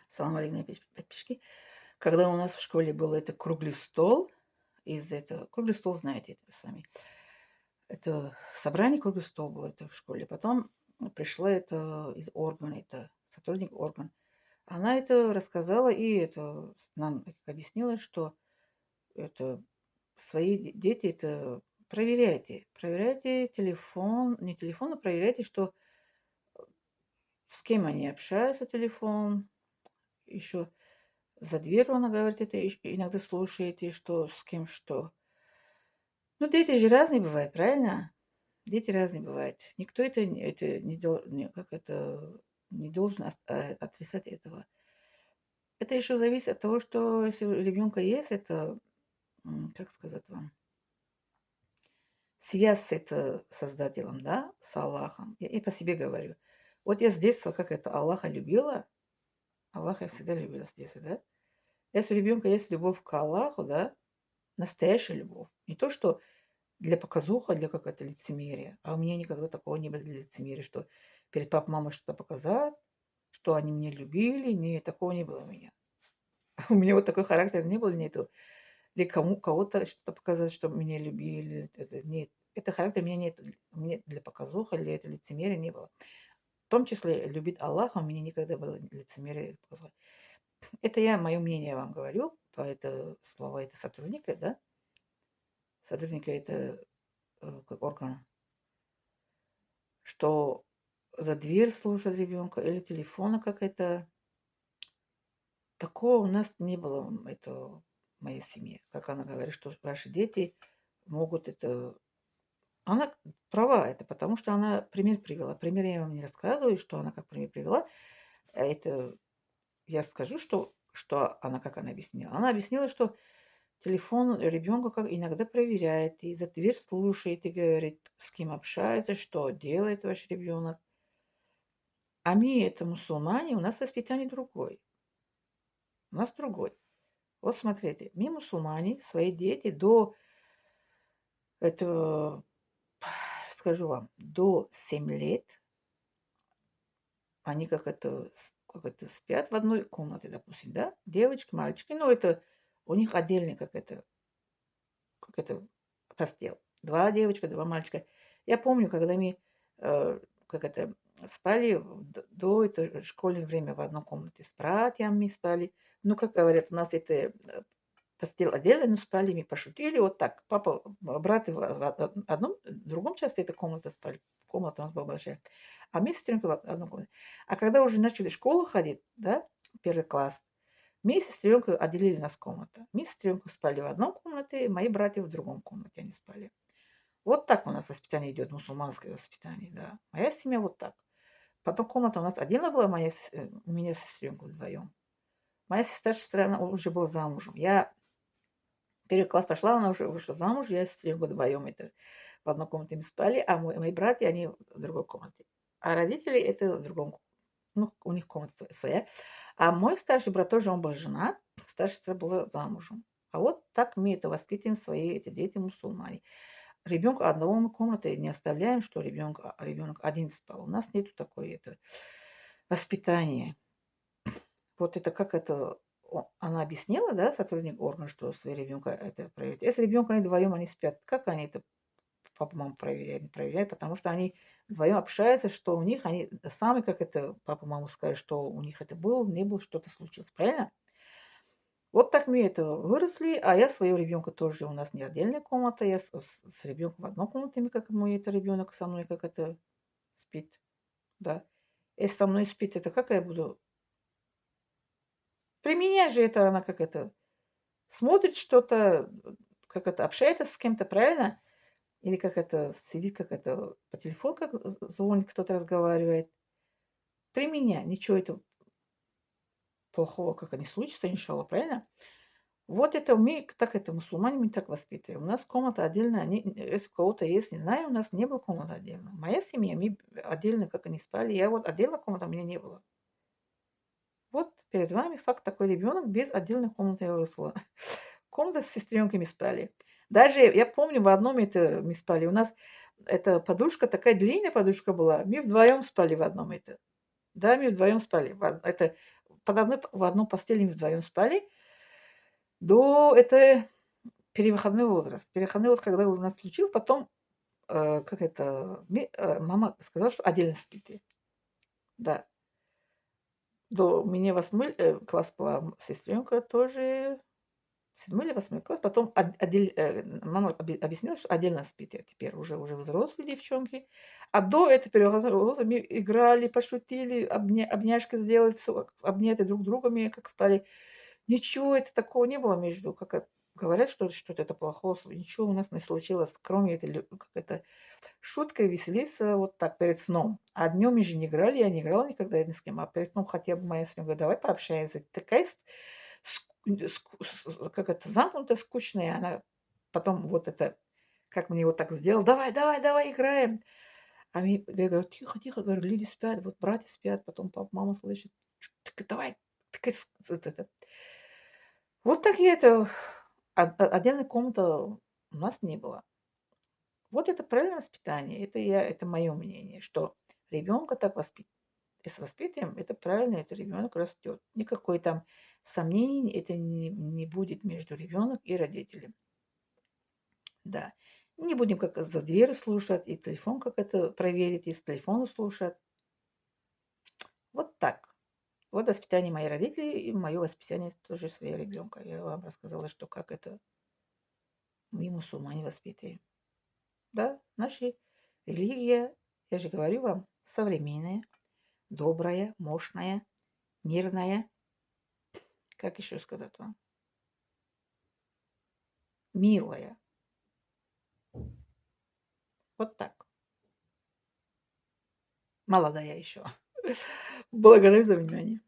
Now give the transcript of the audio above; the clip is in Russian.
Салам алейкум, подписчики. Когда у нас в школе был это круглый стол, круглый стол, знаете это вы сами. Это собрание круглый стол был это в школе. Потом пришла это из органа, это сотрудник орган. Она это рассказала и это нам объяснила, что это свои дети это проверяйте. Проверяйте телефон, не телефон, а проверяйте, что с кем они общаются, телефон, еще за дверью, она говорит, это иногда слушаете, что с кем что. Ну, дети же разные бывают, правильно? Дети разные бывают. Никто это как это, не должен отрицать этого. Это еще зависит от того, что если у ребенка есть это, как сказать вам, связь с это Создателем, да, с Аллахом. Я по себе говорю. Вот я с детства как это Аллаха любила, Аллаха я всегда любила с детства, да. Если у ребенка есть любовь к Аллаху, да, настоящая любовь. Не то, что для показуха, для какого-то лицемерия. А у меня никогда такого не было для лицемерия, что перед папой, мамой что-то показать, что они меня любили. Нет, такого не было у меня. У меня вот такой характер не был, нету. Для кого-то что-то показать, что меня любили. Нет, это характер у меня нет. Мне для показуха, для этого лицемерия не было. В том числе любить Аллаха у меня никогда было лицемерие. Это я, мое мнение вам говорю, по это слова это сотрудника, да, сотрудника это как органа, что за дверь слушать ребенка или телефона как это. Такого у нас не было, это в моей семье. Как она говорит, что ваши дети могут это. Она права, это потому что она пример привела. Пример я вам не рассказываю, что она как пример привела. Это я скажу, что она, как она объяснила. Она объяснила, что телефон ребенка как иногда проверяет, и за дверь слушает, и говорит, с кем общается, что делает ваш ребенок. А мы, это мусульмане, у нас воспитание другое. У нас другой. Вот смотрите, мы мусульмане, свои дети до этого, скажу вам, до 7 лет, они как это спят в одной комнате, допустим, да? Девочки, мальчики, ну это у них отдельный, как это постел. Два девочка, два мальчика. Я помню, когда мы, как это, спали до это школьное время в одной комнате с братьями спали. Ну, как говорят, у нас это постель отдельно, но спали мы, пошутили. Вот так. Папа, брат в одном, другом части этой комнаты спали. Комната у нас была большая. А мы с сестренкой в одной комнате. А когда уже начали в школу ходить, да, первый класс, мы с сестренкой отделили нас комната. Мы с сестренкой спали в одной комнате, мои братья в другом комнате они спали. Вот так у нас воспитание идет, мусульманское воспитание, да. Моя семья вот так. Потом комната у нас отдельно была, у меня с сестренкой вдвоем. Моя старшая сестра, она уже была замужем. Я первый класс пошла, она уже вышла замуж, я с сестренкой вдвоем это в одной комнате мы спали, а мои братья, они в другой комнате. А родители это в другом, ну, у них комната своя. А мой старший брат тоже, он был женат, старшая сестра была замужем. А вот так мы это воспитываем свои эти дети мусульмане. Ребенка одного мы комнаты не оставляем, что ребенок один спал. У нас нету такой это воспитания. Вот это как это она объяснила, да, сотрудник органа, что своего ребенка это проверяет. Если ребенка они вдвоем они спят, как они это папа, мама проверяют? Не проверяют, потому что они вдвоем общаются, что у них они сами, как это папа, мама скажут, что у них это было, не было, что-то случилось, правильно? Вот так мы это выросли, а я своего ребенка тоже, у нас не отдельная комната, я с ребенком в одной комнате, как мой это ребенок со мной, как это спит, да. Если со мной спит, это как я буду. При меня же это она как это смотрит что-то, как это общается с кем-то, правильно? Или как это сидит, как это по телефону как звонит, кто-то разговаривает. При меня ничего это плохого как не случится, иншалла, правильно? Вот это мы, так это мусульмане, мы так воспитываем. У нас комната отдельная, если у кого-то есть, не знаю, у нас не было комнаты отдельно. Моя семья, мы отдельно, как они спали. Я вот отдельно комната у меня не было. Вот перед вами факт такой ребенок без отдельной комнаты я выросла. Комната с сестренками спали. Даже я помню, в одном это мы спали. У нас эта подушка, такая длинная подушка была. Мы вдвоем спали в одном это. Да, мы вдвоем спали. Это в одной постели вдвоем спали до это переходной возраст. Переходной возраст, когда у нас случился, потом, мама сказала, что отдельно спите. Да. До меня 8 класс была сестренка тоже, 7 или 8 класс. Потом мама объяснила, что отдельно спите. Теперь уже взрослые девчонки. А до этого переходного возраста мы играли, пошутили, обняшки сделали, всё, обняты друг другом, и как спали. Ничего это такого не было между, говорят, что что-то это плохого, ничего у нас не случилось, кроме этой, как это, шуткой веселиться вот так перед сном. А днем мы же не играли, я не играла никогда ни с кем, а перед сном хотя бы моя сестра говорит: "Давай пообщаемся". Такая как это, замкнутая, скучная. Она потом вот это, как мне вот так сделала: "Давай, давай, давай, играем". Я говорю: "Тихо, тихо", говорю, "люди спят, вот братья спят". Потом папа, мама слышит: "Так давай". Так вот это. Вот так я это отдельной комнаты у нас не было. Вот это правильное воспитание. Это мое мнение, что ребенка так с воспитанием, это правильно, это ребенок растет. Никакой там сомнений это не будет между ребенком и родителем. Да. Не будем как за дверью слушать, и телефон как это проверить, и с телефона слушать. Вот так. Вот воспитание моих родителей и мое воспитание тоже своего ребенка. Я вам рассказала, что как это мы мусульмане воспитываем. Да, наша религия, я же говорю вам, современная, добрая, мощная, мирная. Как еще сказать вам? Милая. Вот так. Молодая еще. Благодарю за внимание.